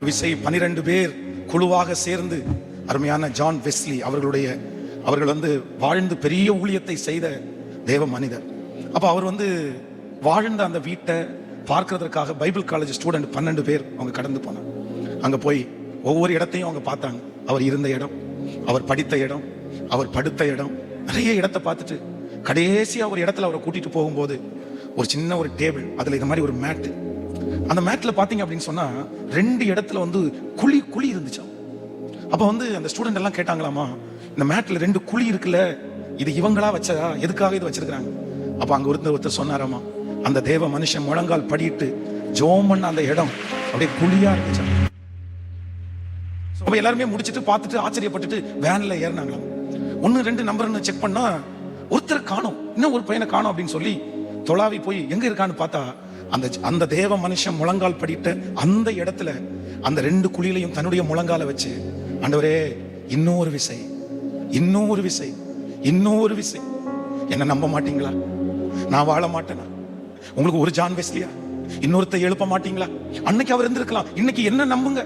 விசை 12 பேர் குழுவாக சேர்ந்து அருமையான ஜான் வெஸ்லி அவர்கள் வாழ்ந்து பெரிய ஊழியத்தை செய்த தேவ மனிதர். அப்ப அவர் வாழ்ந்த அந்த வீட்டை பார்க்கறதுக்காக பைபிள் காலேஜ் ஸ்டூடெண்ட் 12 பேர் அவங்க கடந்து போனாங்க. அங்க போய் ஒவ்வொரு இடத்தையும் அவங்க பார்த்தாங்க. அவர் இருந்த இடம், அவர் படித்த இடம், அவர் படுத்த இடம், நிறைய இடத்தை பார்த்துட்டு கடைசியா ஒரு இடத்துல அவரை கூட்டிட்டு போகும்போது ஒரு சின்ன ஒரு டேபிள், அதுல இந்த மாதிரி ஒரு மேட், அந்த மேட்ல பாத்தீங்க அப்படின்னு சொன்னா 2 இடத்துல குழி குழி இருந்துச்சாம். அப்ப அந்த ஸ்டூடெண்ட் எல்லாம் கேட்டாங்களாமா, இந்த மேட்ல 2 குழி இருக்குல்ல, இது இவங்களா வச்சதா, எதுக்காக இது வச்சிருக்காங்க? அப்ப அங்க ஒருத்தர் சொன்னாராமா, அந்த தேவ மனுஷன் முழங்கால் படிட்டு ஜோம் பண்ண அந்த இடம் அப்படியே குழியா இருந்துச்சு. எல்லாருமே முடிச்சுட்டு பார்த்துட்டு ஆச்சரியப்பட்டுட்டு வேன்ல ஏறினாங்களாம். 1 2 நம்பர்னு செக் பண்ணா ஒருத்தர் காணோம், இன்னும் ஒரு பையனை காணோம் அப்படின்னு சொல்லி தொலாவி போய் எங்க இருக்கான்னு பார்த்தா அந்த தேவ மனுஷன் முழங்கால் படிட்ட அந்த இடத்துல அந்த 2 குழியிலையும் தன்னுடைய முழங்கால வச்சு, ஆண்டவரே இன்னொரு விசை, இன்னொரு விசை, இன்னொரு விசை, என்ன நம்ப மாட்டீங்களா? நான் வாழ மாட்டேனா? உங்களுக்கு ஒரு ஜான் வெஸ்லியா இன்னொருத்த எழுப்ப மாட்டீங்களா? அன்னைக்கு அவர் இருந்திருக்கலாம், இன்னைக்கு என்ன நம்புங்க,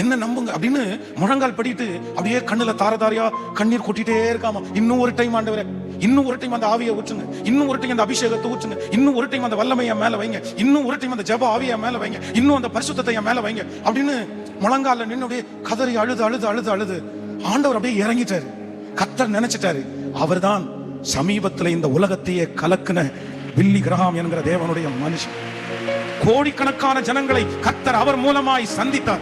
என்ன நம்புங்க அப்படின்னு முழங்கால் படிட்டு அப்படியே கண்ணுல தாரதாரியா கண்ணீர் கொட்டிட்டே இருக்காமா. இன்னும் ஒரு டைம் ஆண்டவரே, இன்னும் ஒரு டைம் அந்த ஆவியை ஊற்றுங்க, இன்னும் ஒரு டைம் அந்த அபிஷேகத்தை ஊற்றுங்க, இன்னும் ஒரு டைம் அந்த வல்லமையை மேல வைங்க, இன்னும் ஒரு டைம் அந்த ஜப ஆவியை மேல வைங்க, இன்னும் அந்த பரிசுத்தத்தை மேல வைங்க அப்படின்னு முழங்கால நின்று அப்படியே கதறி அழுது அழுது அழுது அழுது ஆண்டவர் அப்படியே இறங்கிட்டாரு. கர்த்தர் நினைச்சிட்டாரு, அவர்தான் சமீபத்துல இந்த உலகத்தையே கலக்குன பில்லி கிரஹாம் என்கிற தேவனுடைய மனுஷன். கோடிக்கணக்கான ஜனங்களை கர்த்தர் அவர் மூலமாய் சந்தித்தார்.